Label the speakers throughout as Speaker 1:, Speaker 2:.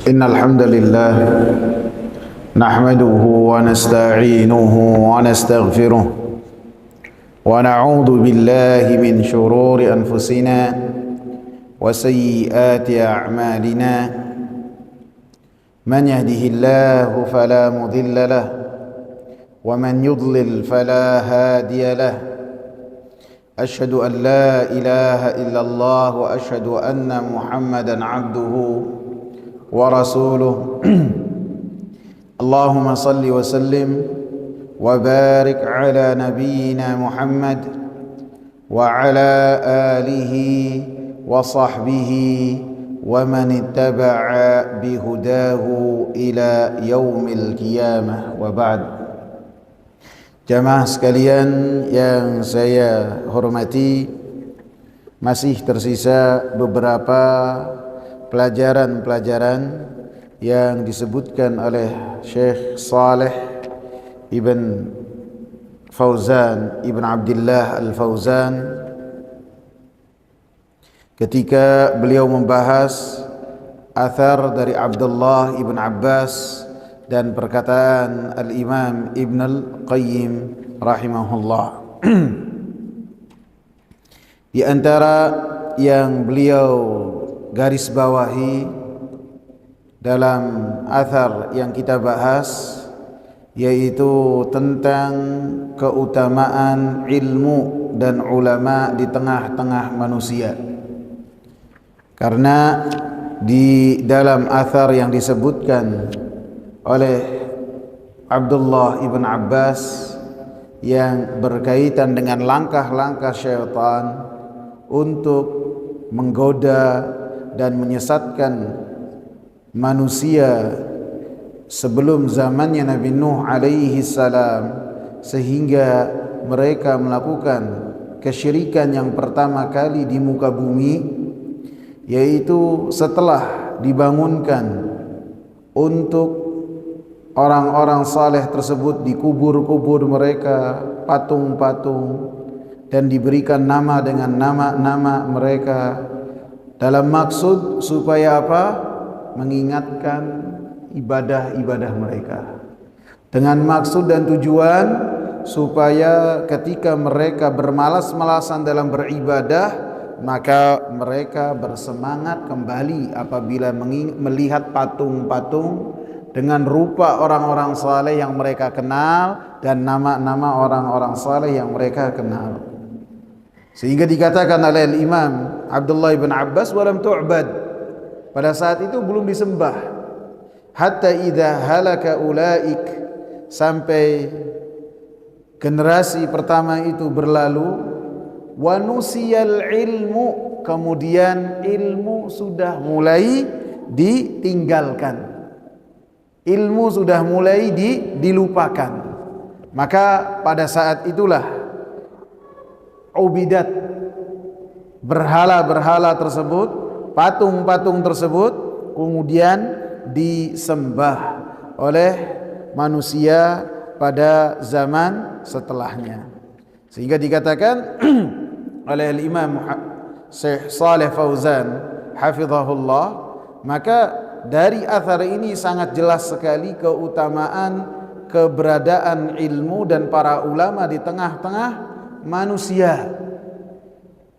Speaker 1: إن الحمد لله نحمده ونستعينه ونستغفره ونعوذ بالله من شرور أنفسنا وسيئات أعمالنا من يهده الله فلا مضل له ومن يضلل فلا هادي له أشهد أن لا إله إلا الله وأشهد أن محمدا عبده ورسوله اللهم صل وسلم وبارك على نبينا محمد وعلى آله وصحبه ومن اتبع بهداه إلى يوم القيامة وبعد. Jamaah sekalian yang saya hormati, masih tersisa beberapa pelajaran-pelajaran yang disebutkan oleh Syekh Saleh Ibn Fauzan Ibn Abdullah Al-Fauzan ketika beliau membahas athar dari Abdullah Ibn Abbas dan perkataan Al-Imam Ibn Al-Qayyim rahimahullah. Di antara yang beliau garis bawahi dalam athar yang kita bahas yaitu tentang keutamaan ilmu dan ulama di tengah-tengah manusia. Karena di dalam athar yang disebutkan oleh Abdullah ibn Abbas yang berkaitan dengan langkah-langkah syaitan untuk menggoda dan menyesatkan manusia sebelum zamannya Nabi Nuh alaihi salam, sehingga mereka melakukan kesyirikan yang pertama kali di muka bumi, yaitu setelah dibangunkan untuk orang-orang saleh tersebut di kubur-kubur mereka, patung-patung, dan diberikan nama dengan nama-nama mereka dalam maksud supaya apa? Mengingatkan ibadah-ibadah mereka, dengan maksud dan tujuan supaya ketika mereka bermalas-malasan dalam beribadah, maka mereka bersemangat kembali apabila melihat patung-patung dengan rupa orang-orang saleh yang mereka kenal dan nama-nama orang-orang saleh yang mereka kenal. Sehingga dikatakan oleh Imam Abdullah ibn Abbas, walam tu'bad, pada saat itu belum disembah, hatta idza halaka ulaik, sampai generasi pertama itu berlalu, wa nusiyal ilmu, kemudian ilmu sudah mulai ditinggalkan, ilmu sudah mulai dilupakan. Maka pada saat itulah ubidat, berhala-berhala tersebut, patung-patung tersebut kemudian disembah oleh manusia pada zaman setelahnya. Sehingga dikatakan oleh Imam Syekh Saleh Fauzan hafizahullah, maka dari athar ini sangat jelas sekali keutamaan keberadaan ilmu dan para ulama di tengah-tengah manusia.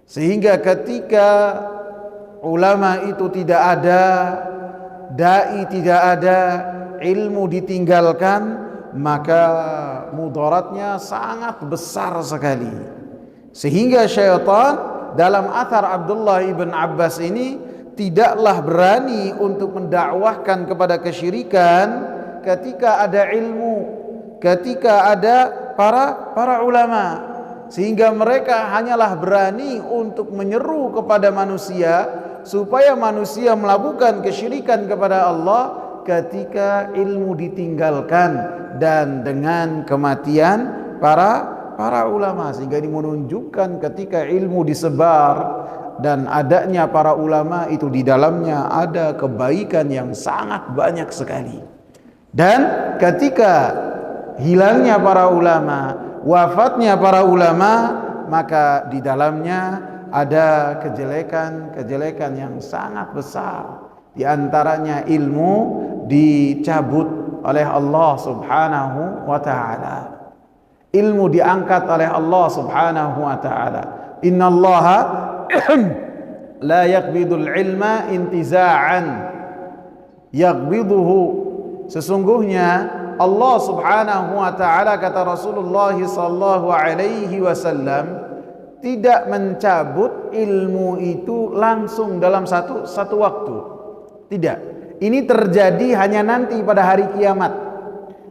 Speaker 1: Sehingga ketika ulama itu tidak ada, dai tidak ada, ilmu ditinggalkan, maka mudaratnya sangat besar sekali. Sehingga syaitan dalam athar Abdullah ibn Abbas ini tidaklah berani untuk mendakwahkan kepada kesyirikan ketika ada ilmu, ketika ada para ulama, sehingga mereka hanyalah berani untuk menyeru kepada manusia supaya manusia melakukan kesyirikan kepada Allah ketika ilmu ditinggalkan dan dengan kematian para ulama. Sehingga ini menunjukkan ketika ilmu disebar dan adanya para ulama itu, di dalamnya ada kebaikan yang sangat banyak sekali. Dan ketika hilangnya para ulama, wafatnya para ulama, maka di dalamnya ada kejelekan-kejelekan yang sangat besar. Di antaranya ilmu dicabut oleh Allah Subhanahu wa taala. Ilmu diangkat oleh Allah Subhanahu wa taala. Innallaha la yaqbidul ilma intiza'an yaqbiduhu. Sesungguhnya Allah Subhanahu wa taala, kata Rasulullah sallallahu alaihi wasallam, tidak mencabut ilmu itu langsung dalam satu waktu. Tidak. Ini terjadi hanya nanti pada hari kiamat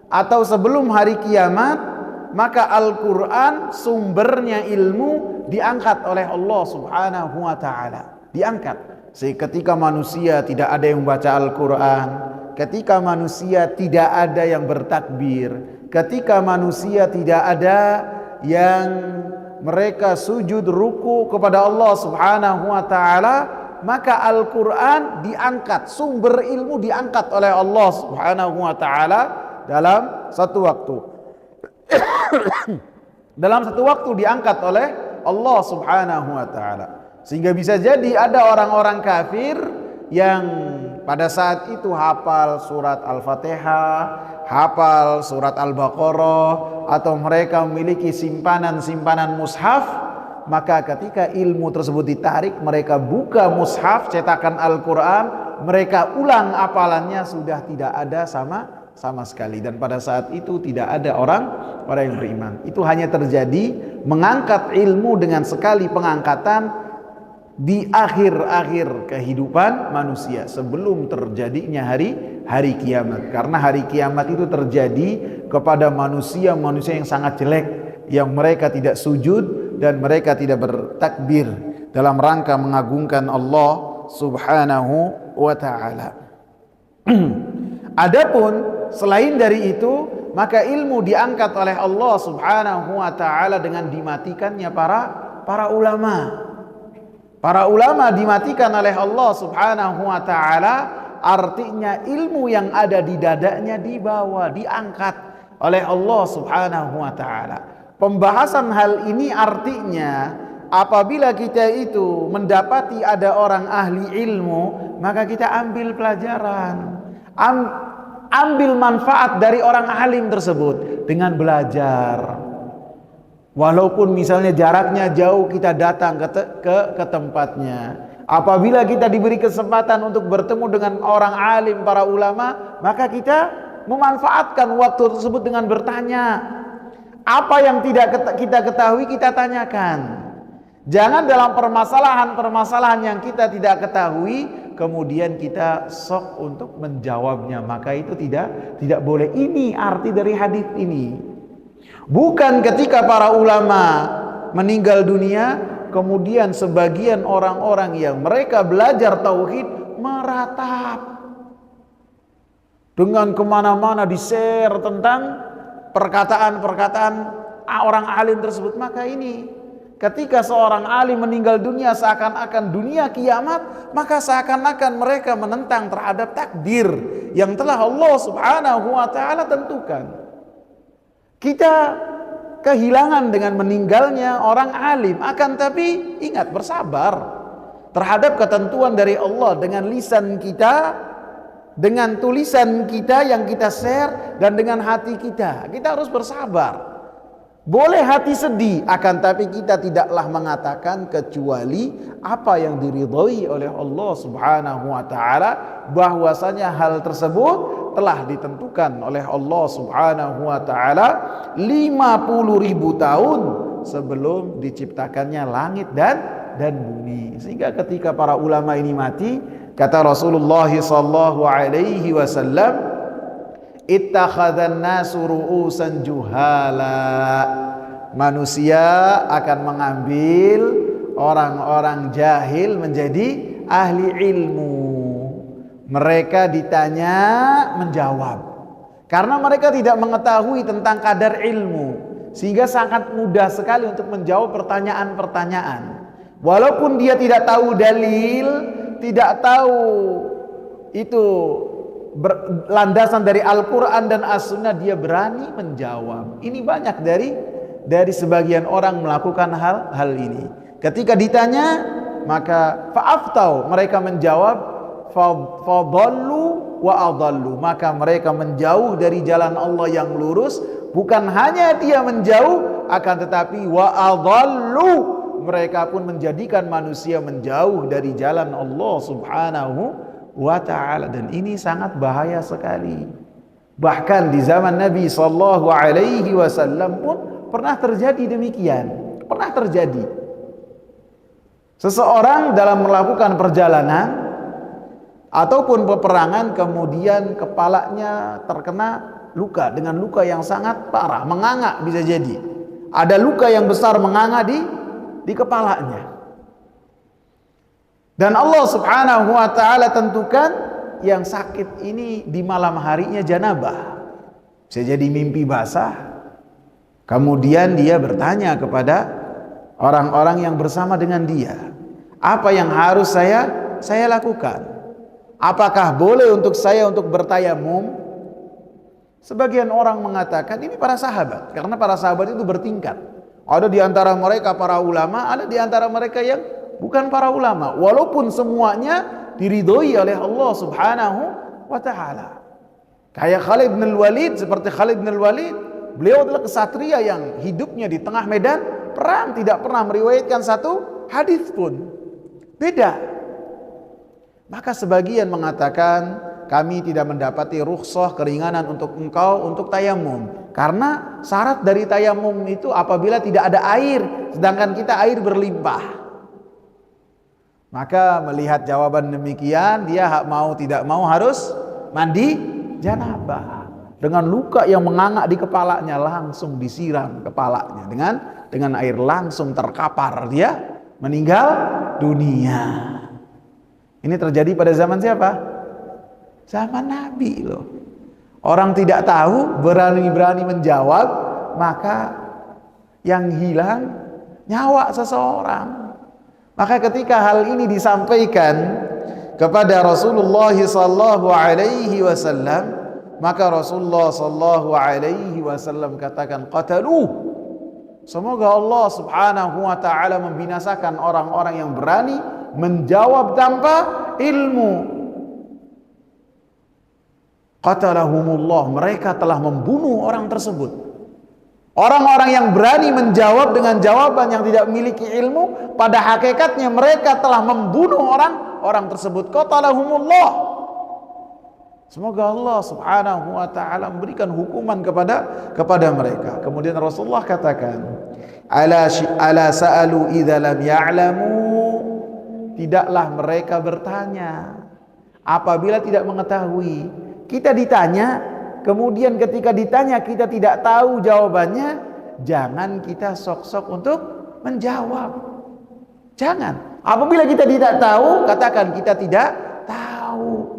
Speaker 1: atau sebelum hari kiamat, maka Al-Qur'an sumbernya ilmu diangkat oleh Allah Subhanahu wa taala. Diangkat. Ketika manusia tidak ada yang membaca Al-Qur'an, ketika manusia tidak ada yang bertakbir, ketika manusia tidak ada yang mereka sujud ruku kepada Allah Subhanahu wa taala, maka Al-Qur'an diangkat, sumber ilmu diangkat oleh Allah Subhanahu wa taala dalam satu waktu. Dalam satu waktu diangkat oleh Allah Subhanahu wa taala. Sehingga bisa jadi ada orang-orang kafir yang pada saat itu hafal surat Al-Fatihah, hafal surat Al-Baqarah, atau mereka memiliki simpanan-simpanan mushaf, maka ketika ilmu tersebut ditarik, mereka buka mushaf cetakan Al-Quran, mereka ulang hafalannya, sudah tidak ada sama sekali. Dan pada saat itu tidak ada orang yang beriman. Itu hanya terjadi mengangkat ilmu dengan sekali pengangkatan di akhir-akhir kehidupan manusia, sebelum terjadinya hari kiamat. Karena hari kiamat itu terjadi kepada manusia yang sangat jelek, yang mereka tidak sujud dan mereka tidak bertakbir dalam rangka mengagungkan Allah Subhanahu wa taala. Adapun selain dari itu, maka ilmu diangkat oleh Allah Subhanahu wa taala dengan dimatikannya para ulama. Para ulama dimatikan oleh Allah Subhanahu wa taala, artinya ilmu yang ada di dadanya dibawa, diangkat oleh Allah Subhanahu wa taala. Pembahasan hal ini artinya apabila kita itu mendapati ada orang ahli ilmu, maka kita ambil pelajaran, ambil manfaat dari orang alim tersebut dengan belajar. Walaupun misalnya jaraknya jauh, kita datang ke tempatnya. Apabila kita diberi kesempatan untuk bertemu dengan orang alim, para ulama, maka kita memanfaatkan waktu tersebut dengan bertanya. Apa yang tidak kita ketahui, kita tanyakan. Jangan dalam permasalahan yang kita tidak ketahui kemudian kita sok untuk menjawabnya, maka itu tidak boleh. Ini arti dari hadis ini. Bukan ketika para ulama meninggal dunia, kemudian sebagian orang-orang yang mereka belajar tauhid meratap dengan kemana-mana di-share tentang perkataan-perkataan orang alim tersebut. Maka ini ketika seorang alim meninggal dunia, seakan-akan dunia kiamat, maka seakan-akan mereka menentang terhadap takdir yang telah Allah Subhanahu wa taala tentukan. Kita kehilangan dengan meninggalnya orang alim, akan tapi ingat, bersabar terhadap ketentuan dari Allah dengan lisan kita, dengan tulisan kita yang kita share, dan dengan hati kita. Kita harus bersabar. Boleh hati sedih, akan tapi kita tidaklah mengatakan kecuali apa yang diridhoi oleh Allah Subhanahu wa taala, bahwasanya hal tersebut telah ditentukan oleh Allah Subhanahu wa taala 50.000 tahun sebelum diciptakannya langit dan bumi. Sehingga ketika para ulama ini mati, kata Rasulullah sallallahu alaihi wasallam, ittakhadhan nasu ru'usan juhala. Manusia akan mengambil orang-orang jahil menjadi ahli ilmu. Mereka ditanya menjawab, karena mereka tidak mengetahui tentang kadar ilmu, sehingga sangat mudah sekali untuk menjawab pertanyaan-pertanyaan. Walaupun dia tidak tahu dalil, tidak tahu itu landasan dari Al-Quran dan As-Sunnah, dia berani menjawab. Ini banyak dari sebagian orang melakukan hal ini. Ketika ditanya, maka fa'aftau, mereka menjawab fadallu wa adallu, maka mereka menjauh dari jalan Allah yang lurus. Bukan hanya dia menjauh, akan tetapi wa adallu, mereka pun menjadikan manusia menjauh dari jalan Allah Subhanahu wa ta'ala. Dan ini sangat bahaya sekali. Bahkan di zaman Nabi sallallahu alaihi wasallam pun pernah terjadi demikian. Pernah terjadi. Seseorang dalam melakukan perjalanan ataupun peperangan, kemudian kepalanya terkena luka dengan luka yang sangat parah, menganga bisa jadi. Ada luka yang besar menganga di kepalanya. Dan Allah Subhanahu wa ta'ala tentukan yang sakit ini di malam harinya janabah. Bisa jadi mimpi basah. Kemudian dia bertanya kepada orang-orang yang bersama dengan dia, apa yang harus saya lakukan? Apakah boleh untuk saya untuk bertayamum? Sebagian orang mengatakan ini para sahabat, karena para sahabat itu bertingkat. Ada di antara mereka para ulama, ada di antara mereka yang bukan para ulama, walaupun semuanya diridhoi oleh Allah Subhanahu wa ta'ala. Kayak Khalid bin Walid, seperti Khalid bin Walid, beliau adalah kesatria yang hidupnya di tengah medan perang, tidak pernah meriwayatkan satu hadis pun. Beda. Maka sebagian mengatakan kami tidak mendapati rukhsah, keringanan untuk engkau untuk tayamum, karena syarat dari tayamum itu apabila tidak ada air, sedangkan kita air berlimpah. Maka melihat jawaban demikian, dia mau tidak mau harus mandi janabah. Dengan luka yang menganga di kepalanya, langsung disiram kepalanya dengan air, langsung terkapar, dia meninggal dunia. Ini terjadi pada zaman siapa? Zaman Nabi loh. Orang tidak tahu, berani-berani menjawab, maka yang hilang nyawa seseorang. Maka ketika hal ini disampaikan kepada Rasulullah sallallahu alaihi wasallam, maka Rasulullah sallallahu alaihi wasallam katakan, qataluh. Semoga Allah Subhanahu wa ta'ala membinasakan orang-orang yang berani menjawab tanpa ilmu. Qatalahumullah, mereka telah membunuh orang tersebut. Orang-orang yang berani menjawab dengan jawaban yang tidak memiliki ilmu, pada hakikatnya mereka telah membunuh orang tersebut. Qatalahumullah. Semoga Allah Subhanahu wa ta'ala memberikan hukuman kepada mereka. Kemudian Rasulullah katakan, ala sa'alu idza lam ya'lamu, tidaklah mereka bertanya apabila tidak mengetahui. Kita ditanya, kemudian ketika ditanya kita tidak tahu jawabannya, jangan kita sok-sok untuk menjawab. Jangan. Apabila kita tidak tahu, katakan kita tidak tahu.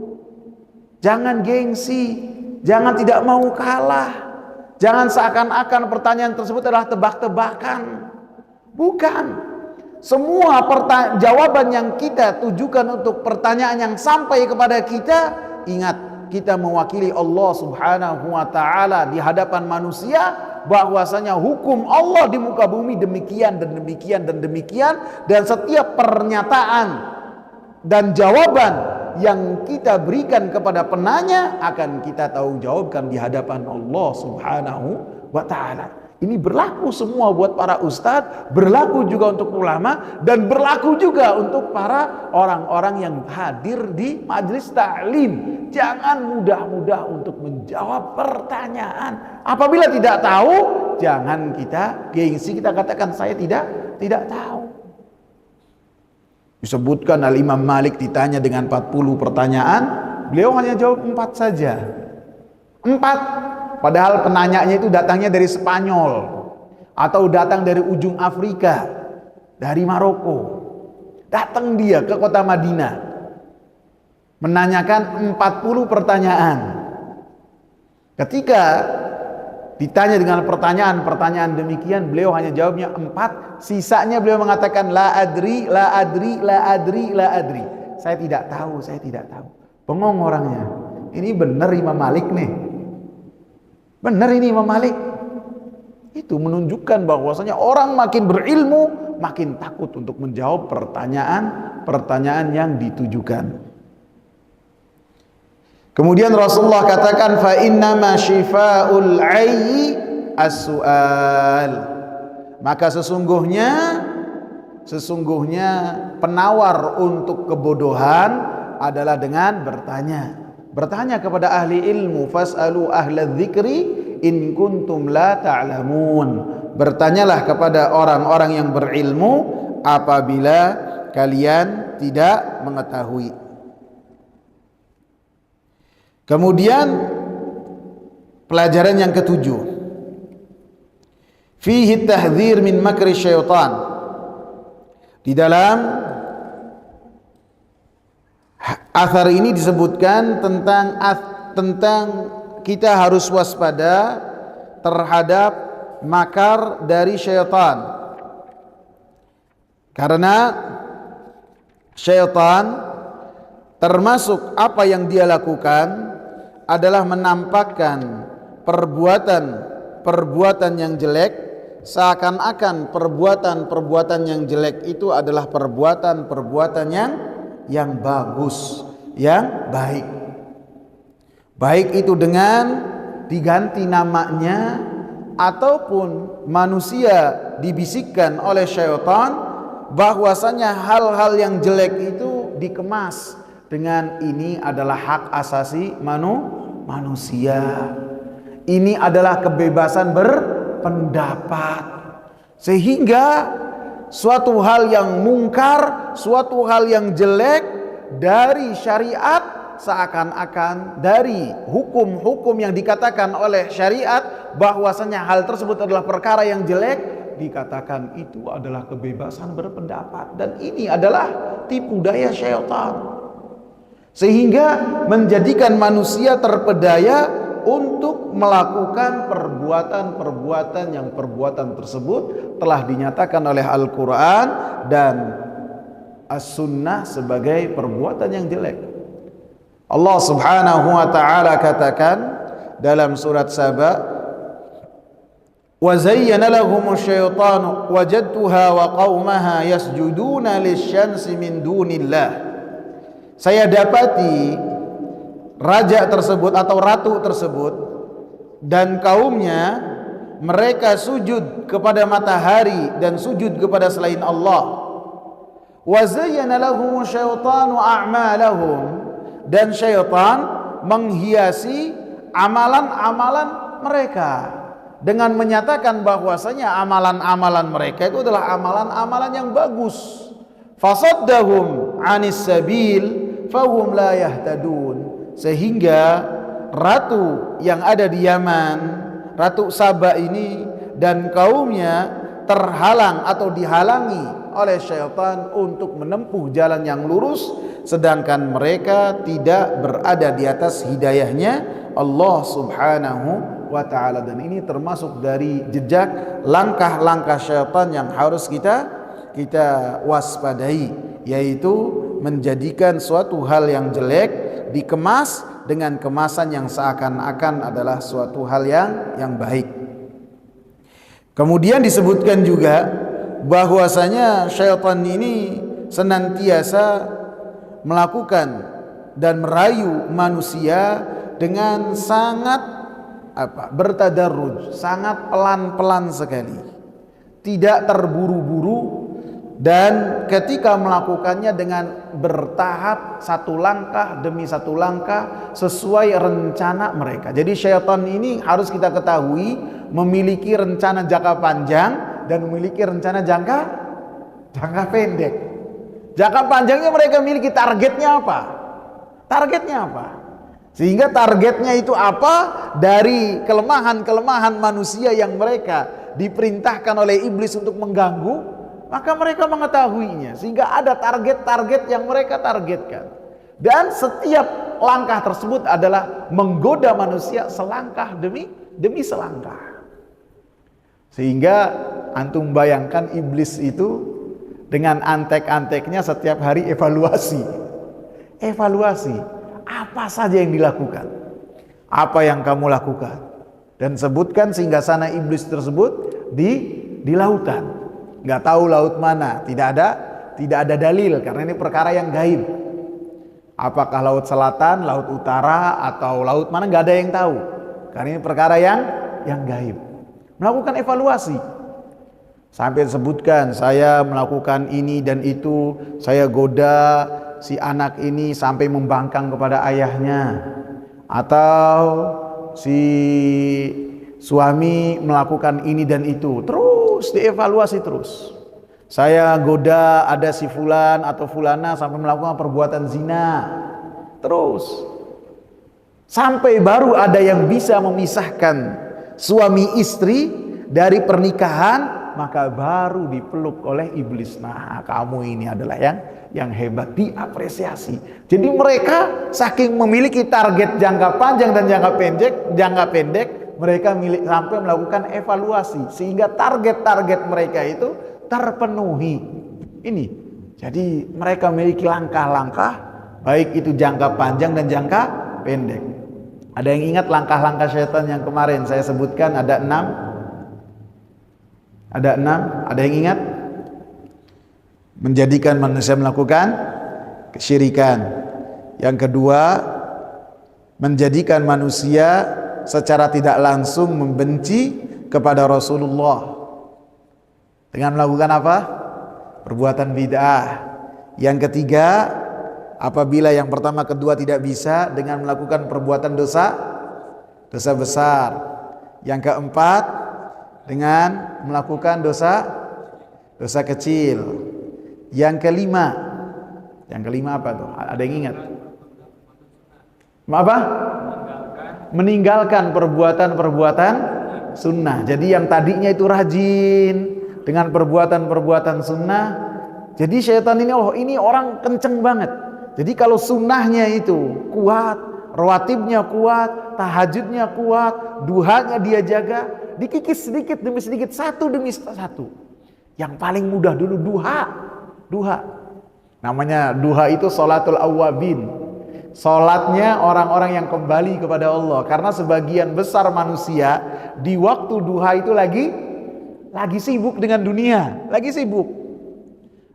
Speaker 1: Jangan gengsi, jangan tidak mau kalah, jangan seakan-akan pertanyaan tersebut adalah tebak-tebakan. Bukan. Semua jawaban yang kita tujukan untuk pertanyaan yang sampai kepada kita, ingat, kita mewakili Allah Subhanahu wa ta'ala di hadapan manusia, bahwasanya hukum Allah di muka bumi demikian dan demikian dan demikian, dan setiap pernyataan dan jawaban yang kita berikan kepada penanya akan kita tanggung jawabkan di hadapan Allah Subhanahu wa ta'ala. Ini berlaku semua buat para ustadz, berlaku juga untuk ulama, dan berlaku juga untuk para orang-orang yang hadir di majelis ta'lim. Jangan mudah-mudah untuk menjawab pertanyaan. Apabila tidak tahu, jangan kita gengsi, kita katakan saya tidak tahu. Disebutkan Al-Imam Malik ditanya dengan 40 pertanyaan, beliau hanya jawab 4 saja. 4. Padahal penanyanya itu datangnya dari Spanyol, atau datang dari ujung Afrika, dari Maroko. Datang dia ke kota Madinah, menanyakan 40 pertanyaan. Ketika ditanya dengan pertanyaan demikian, beliau hanya jawabnya 4. Sisanya beliau mengatakan la adri, la adri, la adri, la adri. Saya tidak tahu. Bengong orangnya. Ini benar Imam Malik nih. Benar ini Imam Malik. Itu menunjukkan bahwasanya orang makin berilmu, makin takut untuk menjawab pertanyaan yang ditujukan. Kemudian Rasulullah katakan fa innama syifa'ul 'ayyi as-su'al. Maka sesungguhnya penawar untuk kebodohan adalah dengan bertanya. Bertanya kepada ahli ilmu, fas'alu ahlal dzikri in kuntum la ta'lamun. Bertanyalah kepada orang-orang yang berilmu apabila kalian tidak mengetahui. Kemudian pelajaran yang ketujuh, fihi tahdzir min makri syaitan. Di dalam athar ini disebutkan tentang kita harus waspada terhadap makar dari syaitan. Karena syaitan termasuk apa yang dia lakukan adalah menampakkan perbuatan yang jelek, seakan-akan perbuatan yang jelek itu adalah perbuatan yang bagus, yang baik. Baik itu dengan diganti namanya ataupun manusia dibisikkan oleh syaitan bahwasanya hal-hal yang jelek itu dikemas dengan ini adalah hak asasi manusia. Ini adalah kebebasan berpendapat. Sehingga suatu hal yang mungkar, suatu hal yang jelek dari syariat, seakan-akan dari hukum-hukum yang dikatakan oleh syariat bahwasanya hal tersebut adalah perkara yang jelek, dikatakan itu adalah kebebasan berpendapat. Dan ini adalah tipu daya syaitan, sehingga menjadikan manusia terpedaya untuk melakukan perbuatan yang perbuatan tersebut telah dinyatakan oleh Al-Quran dan As-Sunnah sebagai perbuatan yang jelek. Allah Subhanahu wa ta'ala katakan dalam surat Saba, wa zayyana lahumusy syaitanu wajadtuha wa qaumaha yasjuduna lisyamsi min dunillah. Saya dapati raja tersebut atau ratu tersebut dan kaumnya, mereka sujud kepada matahari dan sujud kepada selain Allah. Wa zayyana lahumusy syaitanu a'malahum, dan syaitan menghiasi amalan-amalan mereka dengan menyatakan bahwasanya amalan-amalan mereka itu adalah amalan-amalan yang bagus. Fasaddahum 'anis sabil fahum la yahtadun. Sehingga ratu yang ada di Yaman, Ratu Saba ini dan kaumnya terhalang atau dihalangi oleh syaitan untuk menempuh jalan yang lurus, sedangkan mereka tidak berada di atas hidayahnya Allah Subhanahu wa ta'ala. Dan ini termasuk dari jejak langkah-langkah syaitan yang harus kita waspadai, yaitu menjadikan suatu hal yang jelek dikemas dengan kemasan yang seakan-akan adalah suatu hal yang baik. Kemudian disebutkan juga bahwasanya syaitan ini senantiasa melakukan dan merayu manusia dengan sangat bertadarruj, sangat pelan-pelan sekali, tidak terburu-buru, dan ketika melakukannya dengan bertahap, satu langkah demi satu langkah sesuai rencana mereka. Jadi syaitan ini harus kita ketahui memiliki rencana jangka panjang dan memiliki rencana jangka pendek. Jangka panjangnya mereka memiliki targetnya apa? Sehingga targetnya itu apa? Dari kelemahan-kelemahan manusia yang mereka diperintahkan oleh iblis untuk mengganggu, maka mereka mengetahuinya, sehingga ada target-target yang mereka targetkan. Dan setiap langkah tersebut adalah menggoda manusia selangkah demi selangkah. Sehingga antum bayangkan iblis itu dengan antek-anteknya setiap hari evaluasi. Apa saja yang dilakukan, apa yang kamu lakukan, dan sebutkan singgasana iblis tersebut di lautan. Nggak tahu laut mana, tidak ada dalil karena ini perkara yang gaib. Apakah laut selatan, laut utara, atau laut mana, nggak ada yang tahu. Karena ini perkara yang gaib. Melakukan evaluasi. Sampai disebutkan, saya melakukan ini dan itu, saya goda si anak ini sampai membangkang kepada ayahnya, atau si suami melakukan ini dan itu, terus dievaluasi terus. Saya goda ada si fulan atau fulana sampai melakukan perbuatan zina, terus sampai baru ada yang bisa memisahkan suami istri dari pernikahan, maka baru dipeluk oleh iblis. Nah, kamu ini adalah yang hebat, diapresiasi. Jadi mereka saking memiliki target jangka panjang dan jangka pendek, mereka sampai melakukan evaluasi sehingga target-target mereka itu terpenuhi. Ini. Jadi mereka memiliki langkah-langkah baik itu jangka panjang dan jangka pendek. Ada yang ingat langkah-langkah syaitan yang kemarin saya sebutkan? Ada 6. Ada 6, ada yang ingat? Menjadikan manusia melakukan kesyirikan. Yang kedua, menjadikan manusia secara tidak langsung membenci kepada Rasulullah dengan melakukan apa? Perbuatan bid'ah. Yang ketiga, apabila yang pertama kedua tidak bisa, dengan melakukan perbuatan dosa besar. Yang keempat, dengan melakukan dosa kecil. Yang kelima apa tuh? Ada yang ingat? Apa? Meninggalkan perbuatan sunnah. Jadi yang tadinya itu rajin dengan perbuatan sunnah, jadi syaitan ini orang kenceng banget. Jadi kalau sunnahnya itu kuat, rawatibnya kuat, tahajudnya kuat, duhanya dia jaga, dikikis sedikit demi sedikit, satu demi satu. Yang paling mudah dulu duha. Namanya duha itu sholatul awwabin. Sholatnya orang-orang yang kembali kepada Allah. Karena sebagian besar manusia di waktu duha itu lagi sibuk dengan dunia, lagi sibuk.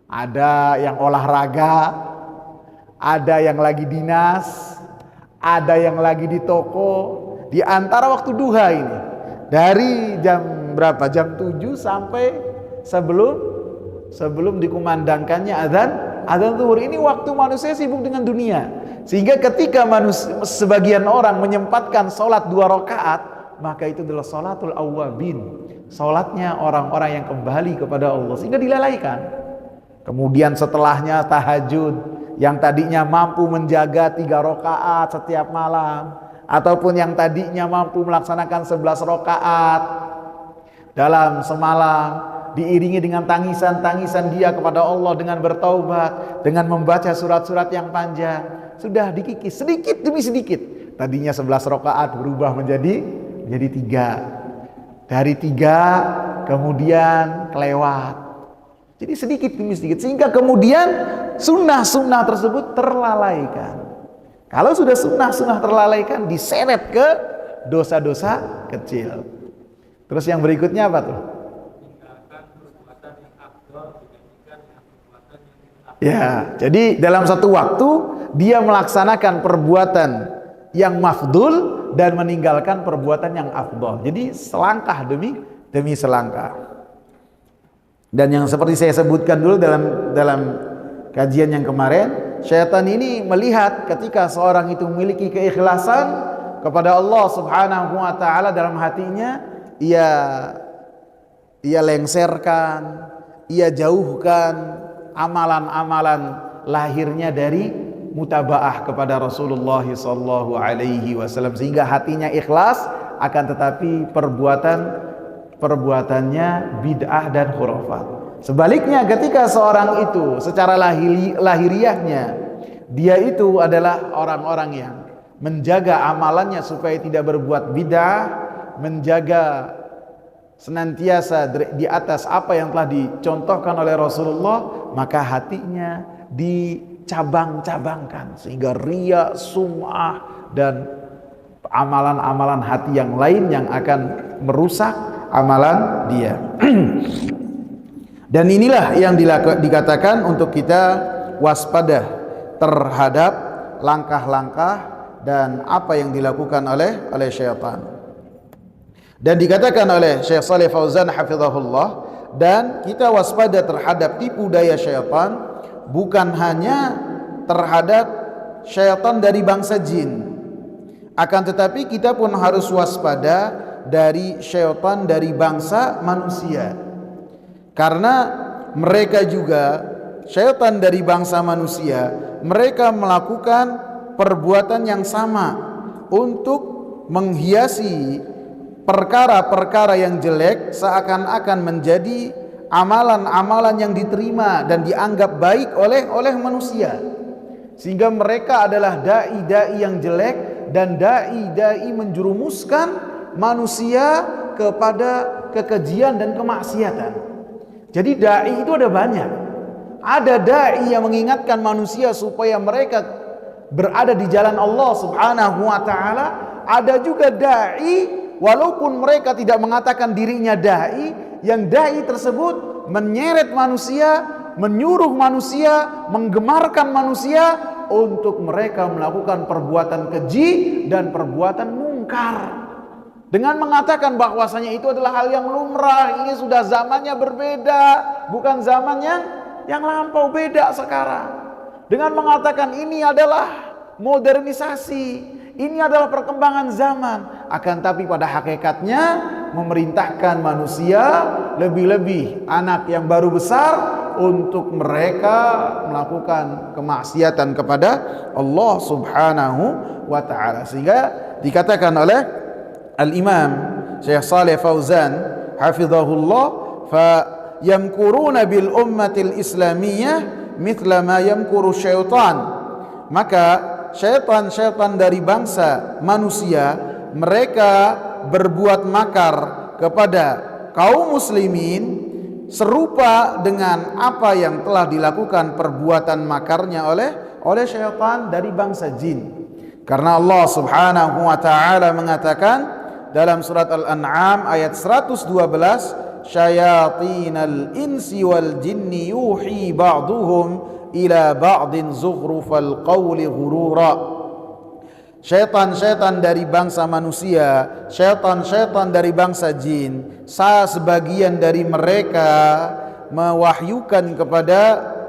Speaker 1: Ada yang olahraga, ada yang lagi dinas, ada yang lagi di toko. Di antara waktu duha ini, dari jam berapa? Jam 7 sampai sebelum dikumandangkannya azan zuhur. Ini waktu manusia sibuk dengan dunia. Sehingga ketika sebagian orang menyempatkan sholat 2 rakaat, maka itu adalah sholatul awwabin, sholatnya orang-orang yang kembali kepada Allah, sehingga dilalaikan. Kemudian setelahnya tahajud, yang tadinya mampu menjaga 3 rakaat setiap malam, ataupun yang tadinya mampu melaksanakan 11 rakaat dalam semalam, diiringi dengan tangisan-tangisan dia kepada Allah dengan bertaubat, dengan membaca surat-surat yang panjang, sudah dikikis sedikit demi sedikit. Tadinya 11 rakaat berubah menjadi 3. Dari 3 kemudian kelewat. Jadi sedikit demi sedikit, sehingga kemudian sunnah-sunnah tersebut terlalaikan. Kalau sudah sunnah-sunnah terlalaikan, diseret ke dosa-dosa kecil. Terus yang berikutnya apa tuh? Ya, jadi dalam satu waktu dia melaksanakan perbuatan yang mafdul dan meninggalkan perbuatan yang afdol. Jadi selangkah demi selangkah. Dan yang seperti saya sebutkan dulu dalam kajian yang kemarin, syaitan ini melihat ketika seorang itu memiliki keikhlasan kepada Allah Subhanahu wa taala dalam hatinya, ia lengserkan, ia jauhkan amalan-amalan lahirnya dari mutabaah kepada Rasulullah sallallahu alaihi wasallam, sehingga hatinya ikhlas, akan tetapi perbuatannya bid'ah dan khurafat. Sebaliknya ketika seorang itu secara lahiriahnya dia itu adalah orang-orang yang menjaga amalannya supaya tidak berbuat bid'ah, menjaga senantiasa di atas apa yang telah dicontohkan oleh Rasulullah, maka hatinya dicabang-cabangkan sehingga riya, sum'ah dan amalan-amalan hati yang lain yang akan merusak amalan dia. Dan inilah yang dikatakan untuk kita waspada terhadap langkah-langkah dan apa yang dilakukan oleh syaitan. Dan dikatakan oleh Syekh Shalih Fauzan hafizahullah, dan kita waspada terhadap tipu daya syaitan bukan hanya terhadap syaitan dari bangsa jin, akan tetapi kita pun harus waspada dari syaitan dari bangsa manusia, karena mereka juga syaitan dari bangsa manusia, mereka melakukan perbuatan yang sama untuk menghiasi perkara-perkara yang jelek seakan-akan menjadi amalan-amalan yang diterima dan dianggap baik oleh manusia, sehingga mereka adalah dai-dai yang jelek dan dai-dai menjerumuskan manusia kepada kekejian dan kemaksiatan. Jadi dai itu ada banyak. Ada dai yang mengingatkan manusia supaya mereka berada di jalan Allah Subhanahu wa taala. Ada juga dai walaupun mereka tidak mengatakan dirinya dai, yang dai tersebut menyeret manusia, menyuruh manusia, menggemarkan manusia untuk mereka melakukan perbuatan keji dan perbuatan mungkar, dengan mengatakan bahwasanya itu adalah hal yang lumrah. Ini sudah zamannya berbeda, bukan zaman yang lampau, beda sekarang. Dengan mengatakan ini adalah modernisasi, ini adalah perkembangan zaman, akan tapi pada hakikatnya memerintahkan manusia, lebih-lebih anak yang baru besar, untuk mereka melakukan kemaksiatan kepada Allah Subhanahu wa taala. Sehingga dikatakan oleh Al-Imam Syekh Shalih Fauzan hafizahullah, fa yamkuruna bil ummatil islamiyah mithla ma yamkuru syaitan. Maka syaitan-syaitan dari bangsa manusia, mereka berbuat makar kepada kaum muslimin serupa dengan apa yang telah dilakukan perbuatan makarnya oleh syaitan dari bangsa jin. Karena Allah Subhanahu wa taala mengatakan dalam surat Al-An'am ayat 112, syayatinal insi wal jinni yuhi ba'duhum ila ba'din zukhrufal qawli ghurura. Syaitan-syaitan dari bangsa manusia, syaitan-syaitan dari bangsa jin, sebagian dari mereka mewahyukan kepada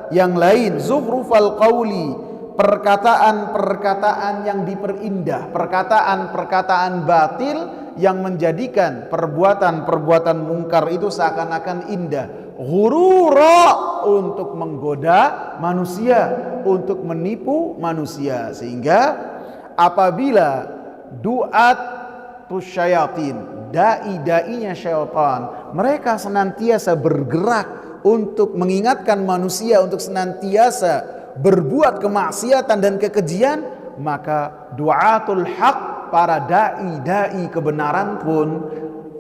Speaker 1: yang lain zukhrufal qawli, perkataan-perkataan yang diperindah, perkataan-perkataan batil yang menjadikan perbuatan-perbuatan mungkar itu seakan-akan indah, ghurura, untuk menggoda manusia, untuk menipu manusia. Sehingga apabila duat tusyayatin, dai-dainya syaitan, mereka senantiasa bergerak untuk mengingatkan manusia untuk senantiasa berbuat kemaksiatan dan kekejian, maka duatul haq, para dai-dai kebenaran pun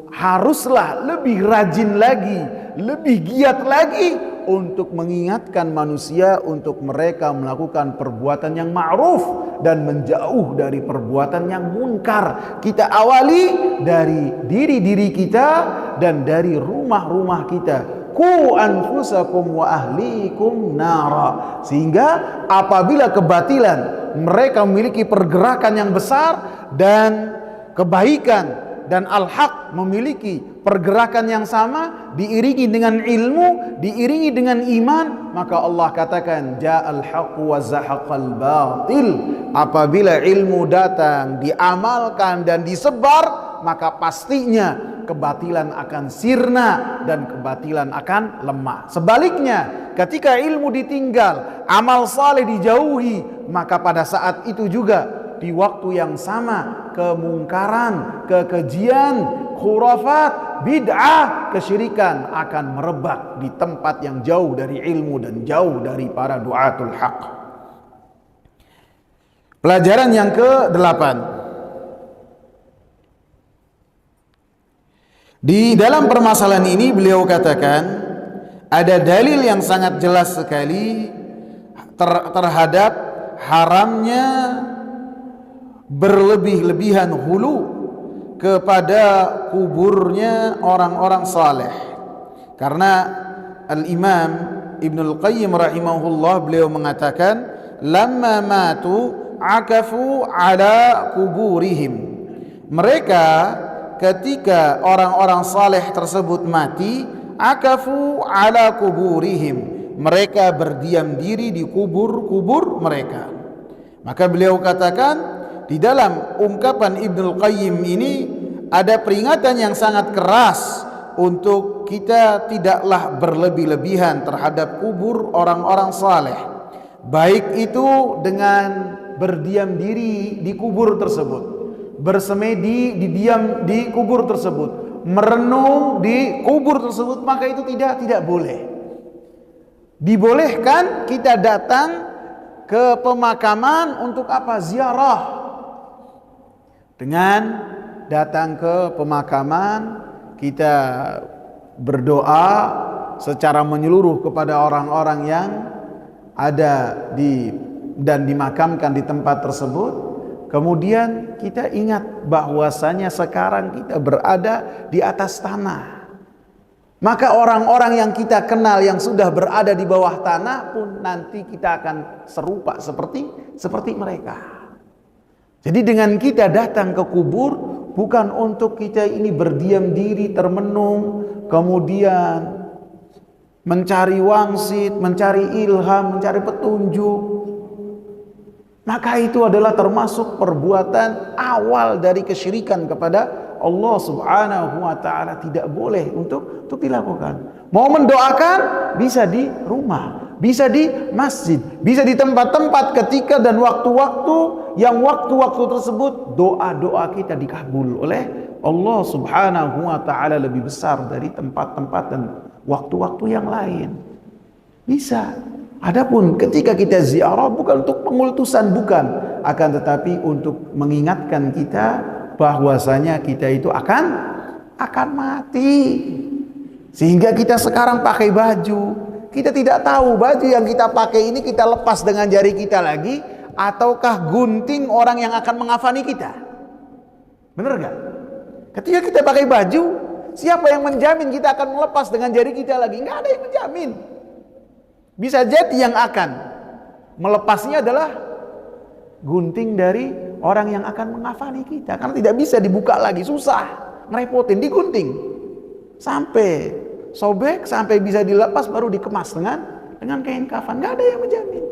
Speaker 1: haruslah lebih rajin lagi, lebih giat lagi untuk mengingatkan manusia untuk mereka melakukan perbuatan yang ma'ruf dan menjauh dari perbuatan yang munkar. Kita awali dari diri-diri kita dan dari rumah-rumah kita. Qu anfusakum wa ahlikum nara. Sehingga apabila kebatilan mereka memiliki pergerakan yang besar dan kebaikan dan al-haq memiliki pergerakan yang sama, diiringi dengan ilmu, diiringi dengan iman, maka Allah katakan ja'al haqq wa zahaqal batil. Apabila ilmu datang, diamalkan dan disebar, maka pastinya kebatilan akan sirna dan kebatilan akan lemah. Sebaliknya, ketika ilmu ditinggal, amal saleh dijauhi, maka pada saat itu juga di waktu yang sama kemungkaran, kekejian, khurafat, bid'ah, kesyirikan akan merebak di tempat yang jauh dari ilmu dan jauh dari para duatul haq. Pelajaran yang ke-8. Di dalam permasalahan ini beliau katakan ada dalil yang sangat jelas sekali terhadap haramnya berlebih-lebihan hulu kepada kuburnya orang-orang saleh. Karena Al-Imam Ibnul Qayyim rahimahullah beliau mengatakan lamma matu akafu ala kuburihim. Mereka ketika orang-orang saleh tersebut mati, akafu ala kuburihim, mereka berdiam diri di kubur-kubur mereka. Maka beliau katakan di dalam ungkapan Ibnul Qayyim ini ada peringatan yang sangat keras untuk kita tidaklah berlebih-lebihan terhadap kubur orang-orang saleh, baik itu dengan berdiam diri di kubur tersebut, bersemedi di kubur tersebut, merenung di kubur tersebut, maka itu tidak boleh. Dibolehkan kita datang ke pemakaman untuk apa? Ziarah. Dengan datang ke pemakaman, kita berdoa secara menyeluruh kepada orang-orang yang ada dan dimakamkan di tempat tersebut. Kemudian kita ingat bahwasanya sekarang kita berada di atas tanah. Maka orang-orang yang kita kenal yang sudah berada di bawah tanah pun nanti kita akan serupa seperti mereka. Jadi dengan kita datang ke kubur bukan untuk kita ini berdiam diri termenung, kemudian mencari wangsit, mencari ilham, mencari petunjuk. Maka itu adalah termasuk perbuatan awal dari kesyirikan kepada Allah Subhanahu wa ta'ala. Tidak boleh untuk dilakukan. Mau mendoakan bisa di rumah, bisa di masjid, bisa di tempat-tempat ketika dan waktu-waktu yang waktu-waktu tersebut doa-doa kita dikabul oleh Allah Subhanahu wa ta'ala lebih besar dari tempat-tempat dan waktu-waktu yang lain. Bisa. Adapun ketika kita ziarah bukan untuk pengultusan, bukan, akan tetapi untuk mengingatkan kita bahwasanya kita itu akan mati. Sehingga kita sekarang pakai baju, kita tidak tahu baju yang kita pakai ini kita lepas dengan jari kita lagi ataukah gunting orang yang akan mengafani kita. Benar gak? Ketika kita pakai baju, siapa yang menjamin kita akan melepas dengan jari kita lagi? Nggak ada yang menjamin. Bisa jadi yang akan melepasnya adalah gunting dari orang yang akan mengafani kita, karena tidak bisa dibuka lagi, susah, ngerepotin, digunting sampai sobek, sampai bisa dilepas baru dikemas dengan kain kafan. Nggak ada yang menjamin.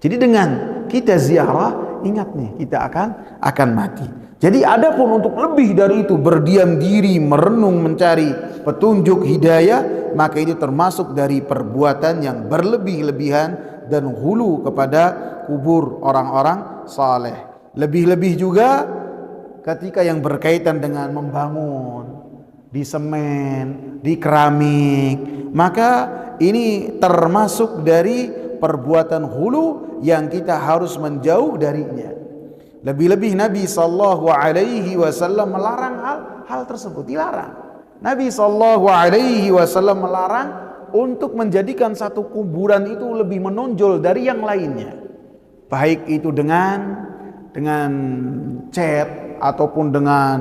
Speaker 1: Jadi dengan kita ziarah, ingat nih kita akan mati. Jadi adapun untuk lebih dari itu, berdiam diri, merenung, mencari petunjuk hidayah, maka itu termasuk dari perbuatan yang berlebih-lebihan dan hulu kepada kubur orang-orang saleh. Lebih-lebih juga ketika yang berkaitan dengan membangun di semen, di keramik, maka ini termasuk dari perbuatan hulu yang kita harus menjauh darinya. Lebih-lebih Nabi SAW melarang hal tersebut, dilarang. Nabi SAW melarang untuk menjadikan satu kuburan itu lebih menonjol dari yang lainnya, baik itu dengan cat ataupun dengan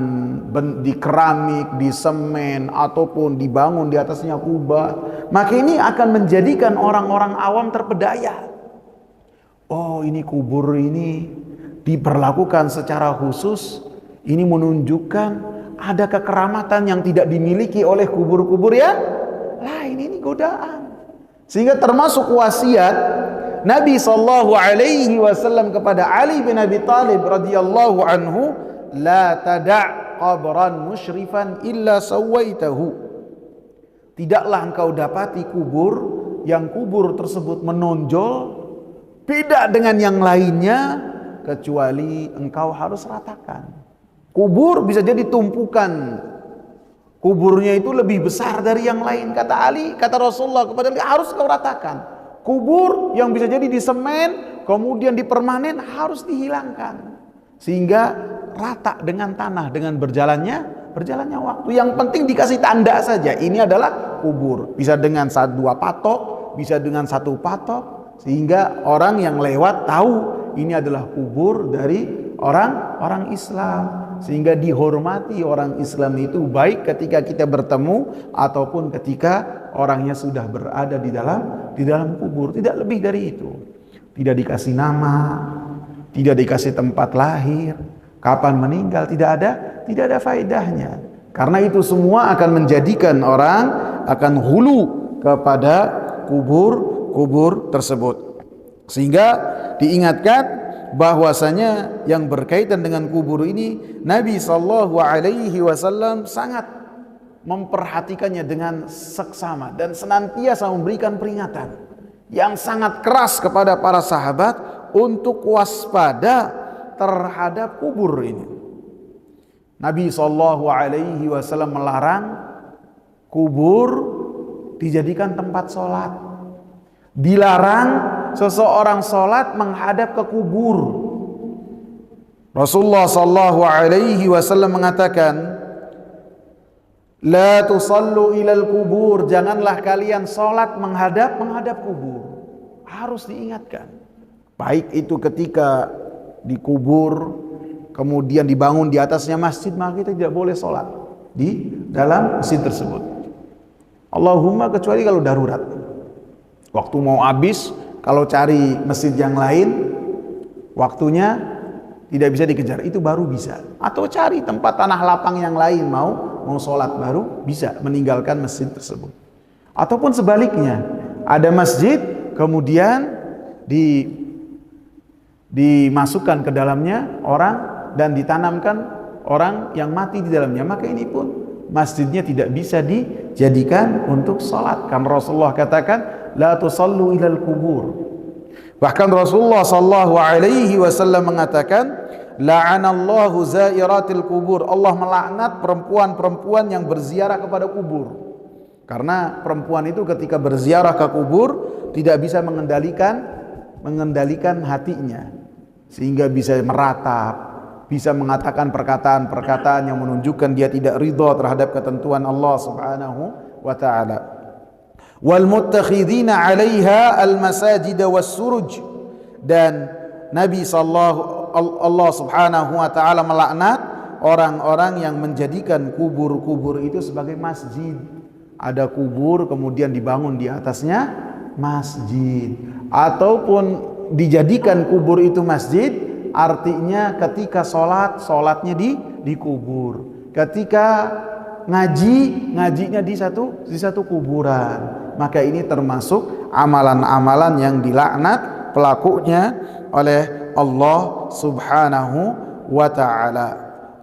Speaker 1: di keramik, di semen, ataupun dibangun di atasnya kubah. Maka ini akan menjadikan orang-orang awam terpedaya. Oh, ini kubur ini diperlakukan secara khusus, ini menunjukkan ada kekeramatan yang tidak dimiliki oleh kubur-kubur yang lain. Ini godaan. Sehingga termasuk wasiat Nabi SAW kepada Ali bin Abi Thalib radhiyallahu anhu, la tada' qabran musyrifan illa sawaitahu. Tidaklah engkau dapati kubur yang kubur tersebut menonjol beda dengan yang lainnya, kecuali engkau harus ratakan. Kubur bisa jadi tumpukan, kuburnya itu lebih besar dari yang lain. Kata Ali, kata Rasulullah kepada Ali, harus kau ratakan. Kubur yang bisa jadi di semen, kemudian dipermanen, harus dihilangkan. Sehingga rata dengan tanah, dengan berjalannya waktu. Yang penting dikasih tanda saja, ini adalah kubur. Bisa dengan dua patok, bisa dengan satu patok, sehingga orang yang lewat tahu ini adalah kubur dari orang Islam. Sehingga dihormati orang Islam itu baik ketika kita bertemu ataupun ketika orangnya sudah berada di dalam kubur. Tidak lebih dari itu. Tidak dikasih nama, tidak dikasih tempat lahir, kapan meninggal, tidak ada faedahnya. Karena itu semua akan menjadikan orang akan hulu kepada kubur tersebut. Sehingga diingatkan bahwasanya yang berkaitan dengan kubur ini Nabi sallallahu alaihi wasallam sangat memperhatikannya dengan seksama dan senantiasa memberikan peringatan yang sangat keras kepada para sahabat untuk waspada terhadap kubur ini. Nabi sallallahu alaihi wasallam melarang kubur dijadikan tempat sholat. Dilarang seseorang sholat menghadap ke kubur. Rasulullah sallallahu alaihi wasallam mengatakan, la tusallu ilal kubur, janganlah kalian sholat menghadap kubur. Harus diingatkan. Baik itu ketika dikubur, kemudian dibangun di atasnya masjid, maka kita tidak boleh sholat di dalam masjid tersebut. Allahumma kecuali kalau darurat. Waktu mau habis, kalau cari masjid yang lain, waktunya tidak bisa dikejar, itu baru bisa. Atau cari tempat tanah lapang yang lain, mau sholat baru bisa meninggalkan masjid tersebut. Ataupun sebaliknya, ada masjid kemudian dimasukkan ke dalamnya orang dan ditanamkan orang yang mati di dalamnya, maka ini pun masjidnya tidak bisa dijadikan untuk sholat. Karena Rasulullah katakan, la tusallu ilal kubur. Bahkan Rasulullah sallallahu alaihi wasallam mengatakan, la'anallahu zairatil kubur. Allah melaknat perempuan-perempuan yang berziarah kepada kubur. Karena perempuan itu ketika berziarah ke kubur tidak bisa mengendalikan hatinya, sehingga bisa meratap, bisa mengatakan perkataan-perkataan yang menunjukkan dia tidak ridha terhadap ketentuan Allah Subhanahu wa taala. Wal muttakhidina 'alaiha al masajid was suruj, dan Nabi Allah Subhanahu wa taala melaknat orang-orang yang menjadikan kubur-kubur itu sebagai masjid. Ada kubur kemudian dibangun di atasnya masjid, ataupun dijadikan kubur itu masjid, artinya ketika sholatnya di kubur, ketika ngajinya di satu kuburan. Maka ini termasuk amalan-amalan yang dilaknat pelakunya oleh Allah Subhanahu wa ta'ala.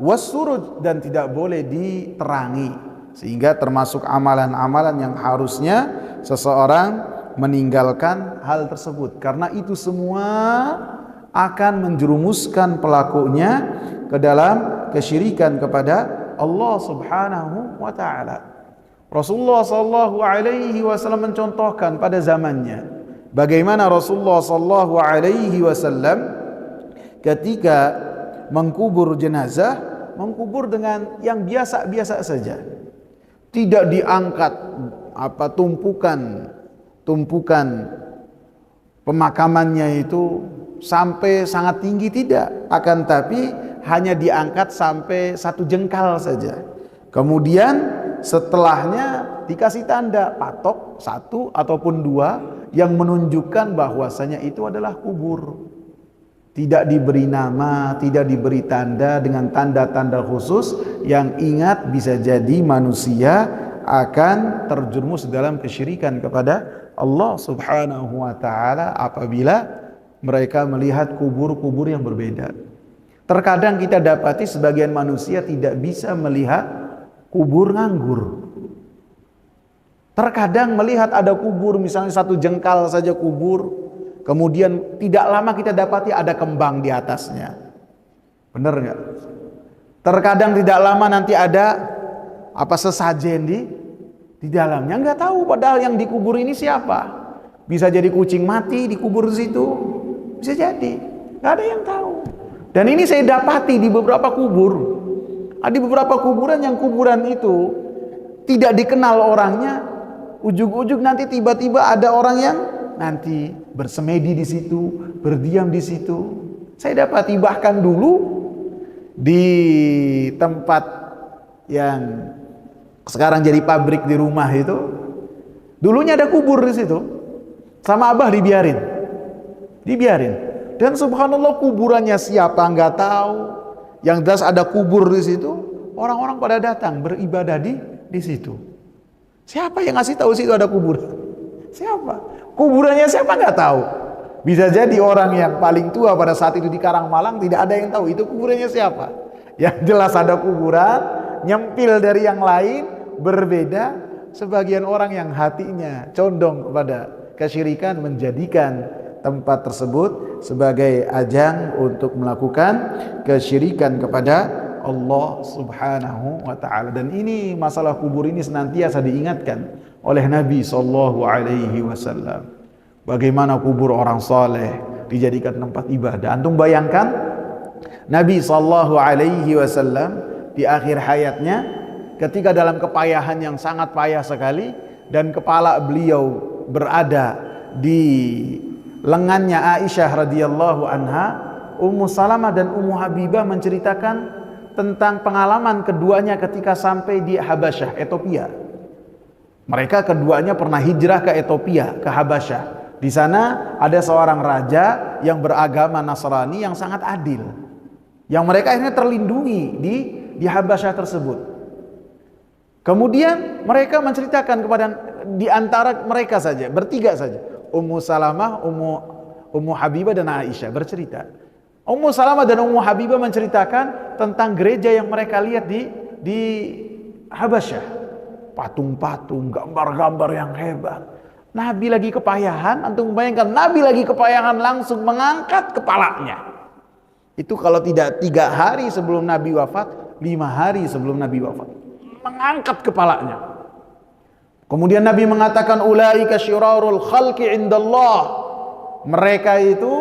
Speaker 1: Wassuruj, dan tidak boleh diterangi, sehingga termasuk amalan-amalan yang harusnya seseorang meninggalkan hal tersebut, karena itu semua akan menjerumuskan pelakunya ke dalam kesyirikan kepada Allah Subhanahu wa ta'ala. Rasulullah sallallahu alaihi wasallam mencontohkan pada zamannya bagaimana Rasulullah sallallahu alaihi wasallam ketika mengkubur jenazah, mengkubur dengan yang biasa-biasa saja. Tidak diangkat tumpukan pemakamannya itu sampai sangat tinggi, tidak, akan tapi hanya diangkat sampai 1 jengkal saja. Kemudian setelahnya dikasih tanda patok 1 ataupun 2 yang menunjukkan bahwasanya itu adalah kubur. Tidak diberi nama, tidak diberi tanda dengan tanda-tanda khusus yang ingat bisa jadi manusia akan terjerumus dalam kesyirikan kepada Allah Subhanahu wa ta'ala apabila mereka melihat kubur-kubur yang berbeda. Terkadang kita dapati sebagian manusia tidak bisa melihat kubur nganggur. Terkadang melihat ada kubur, misalnya 1 jengkal saja kubur, kemudian tidak lama kita dapati ada kembang di atasnya. Benar nggak? Terkadang tidak lama nanti ada sesajen di dalamnya, nggak tahu padahal yang dikubur ini siapa. Bisa jadi kucing mati dikubur di situ, bisa jadi, nggak ada yang tahu. Dan ini saya dapati di beberapa kubur. Ada beberapa kuburan yang kuburan itu tidak dikenal orangnya, ujug-ujug nanti tiba-tiba ada orang yang nanti bersemedi di situ, berdiam di situ. Saya dapati bahkan dulu di tempat yang sekarang jadi pabrik di rumah itu, dulunya ada kubur di situ, sama abah dibiarin. Dan subhanallah, kuburannya siapa nggak tahu. Yang jelas ada kubur di situ, orang-orang pada datang beribadah di situ. Siapa yang ngasih tahu situ ada kubur? Siapa? Kuburannya siapa nggak tahu. Bisa jadi orang yang paling tua pada saat itu di Karangmalang tidak ada yang tahu itu kuburannya siapa. Yang jelas ada kuburan, nyempil dari yang lain, berbeda. Sebagian orang yang hatinya condong kepada kesyirikan menjadikan tempat tersebut sebagai ajang untuk melakukan kesyirikan kepada Allah Subhanahu wa ta'ala. Dan ini masalah kubur ini senantiasa diingatkan oleh Nabi sallallahu alaihi wasallam. Bagaimana kubur orang saleh dijadikan tempat ibadah. Antum bayangkan Nabi sallallahu alaihi wasallam di akhir hayatnya ketika dalam kepayahan yang sangat payah sekali dan kepala beliau berada di lengannya Aisyah radhiyallahu anha, Ummu Salamah dan Ummu Habibah menceritakan tentang pengalaman keduanya ketika sampai di Habasyah, Ethiopia. Mereka keduanya pernah hijrah ke Ethiopia, ke Habasyah. Di sana ada seorang raja yang beragama Nasrani yang sangat adil, yang mereka akhirnya terlindungi di Habasyah tersebut. Kemudian mereka menceritakan kepada di antara mereka saja, bertiga saja, Ummu Salamah, Ummu Habibah dan Aisyah bercerita. Ummu Salamah dan Ummu Habibah menceritakan tentang gereja yang mereka lihat di Habasyah. Patung-patung, gambar-gambar yang hebat. Nabi lagi kepayahan, antum bayangkan Nabi lagi kepayahan langsung mengangkat kepalanya. Itu kalau tidak 3 hari sebelum Nabi wafat, 5 hari sebelum Nabi wafat, mengangkat kepalanya. Kemudian Nabi mengatakan ulaika syirarul khalqi indallah. Mereka itu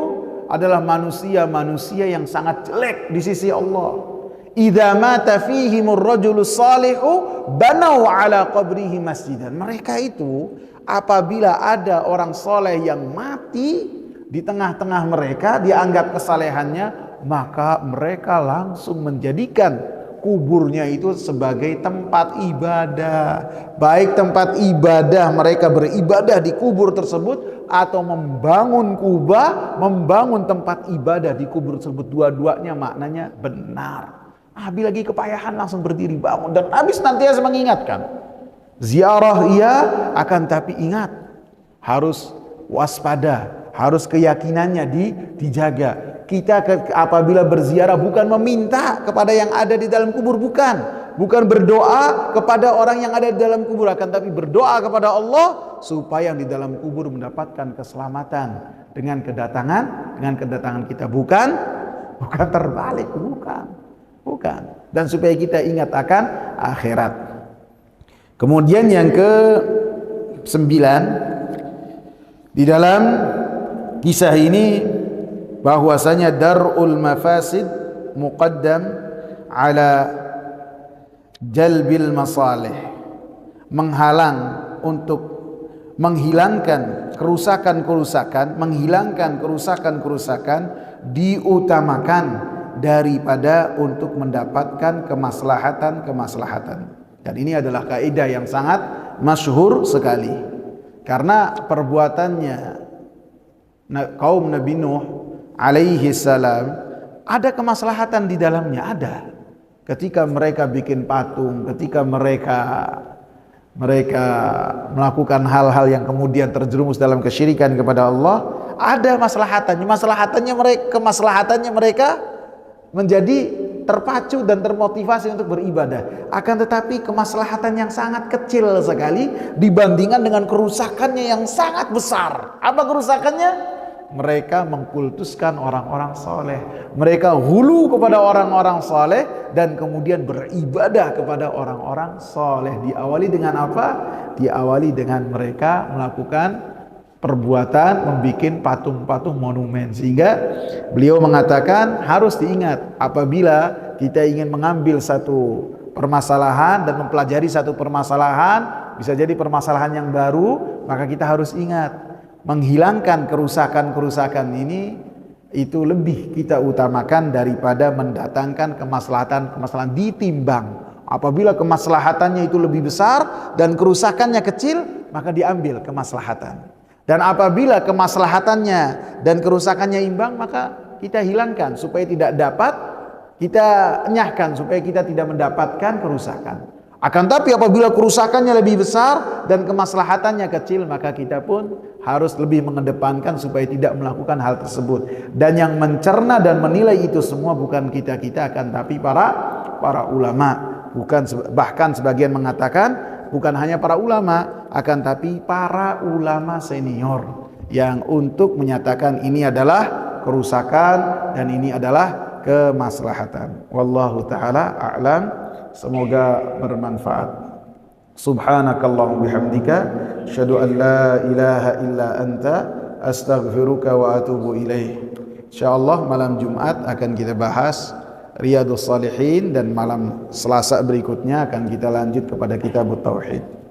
Speaker 1: adalah manusia-manusia yang sangat jelek di sisi Allah. Idza mata fihimur rajulus salihu banau ala qabrihi masjidan. Mereka itu apabila ada orang soleh yang mati di tengah-tengah mereka, dianggap kesalehannya, maka mereka langsung menjadikan kuburnya itu sebagai tempat ibadah. Baik tempat ibadah mereka beribadah di kubur tersebut, atau membangun kubah, membangun tempat ibadah di kubur tersebut. Dua-duanya maknanya benar. Nabi lagi kepayahan langsung berdiri bangun, dan Nabi senantiasa mengingatkan, ziarah iya, akan tapi ingat, harus waspada, harus keyakinannya dijaga. Kita apabila berziarah bukan meminta kepada yang ada di dalam kubur, bukan berdoa kepada orang yang ada di dalam kubur, akan tapi berdoa kepada Allah supaya yang di dalam kubur mendapatkan keselamatan dengan kedatangan kita, bukan terbalik, bukan. Dan supaya kita ingat akan akhirat. Kemudian yang ke-9, di dalam kisah ini bahwasanya darul mafasid muqaddam ala jalbil masalih, menghalang untuk menghilangkan kerusakan-kerusakan, diutamakan daripada untuk mendapatkan kemaslahatan. Dan ini adalah kaidah yang sangat masyhur sekali, karena perbuatannya kaum Nabi Nuh alaihi salam ada kemaslahatan di dalamnya, ada. Ketika mereka bikin patung, ketika mereka melakukan hal-hal yang kemudian terjerumus dalam kesyirikan kepada Allah, ada kemaslahatannya mereka menjadi terpacu dan termotivasi untuk beribadah. Akan tetapi kemaslahatan yang sangat kecil sekali dibandingkan dengan kerusakannya yang sangat besar. Apa kerusakannya? Mereka mengkultuskan orang-orang soleh, mereka hulu kepada orang-orang soleh, dan kemudian beribadah kepada orang-orang soleh. Diawali dengan apa? Diawali dengan mereka melakukan perbuatan membuat patung-patung monumen. Sehingga beliau mengatakan harus diingat, apabila kita ingin mengambil satu permasalahan dan mempelajari satu permasalahan, bisa jadi permasalahan yang baru, maka kita harus ingat, menghilangkan kerusakan-kerusakan ini itu lebih kita utamakan daripada mendatangkan kemaslahatan ditimbang. Apabila kemaslahatannya itu lebih besar dan kerusakannya kecil, maka diambil kemaslahatan. Dan apabila kemaslahatannya dan kerusakannya imbang, maka kita hilangkan supaya tidak dapat, kita enyahkan supaya kita tidak mendapatkan kerusakan. Akan tapi apabila kerusakannya lebih besar dan kemaslahatannya kecil, maka kita pun harus lebih mengedepankan supaya tidak melakukan hal tersebut. Dan yang mencerna dan menilai itu semua bukan kita-kita, akan tapi para ulama. Bahkan sebagian mengatakan bukan hanya para ulama, akan tapi para ulama senior yang untuk menyatakan ini adalah kerusakan dan ini adalah kemaslahatan. Wallahu taala a'lam. Semoga bermanfaat. Subhanakallahumma bihamdika asyhadu an la ilaha illa anta astaghfiruka wa atubu ilaih. Insyaallah malam Jumat akan kita bahas Riyadhus Shalihin dan malam Selasa berikutnya akan kita lanjut kepada Kitabut Tauhid.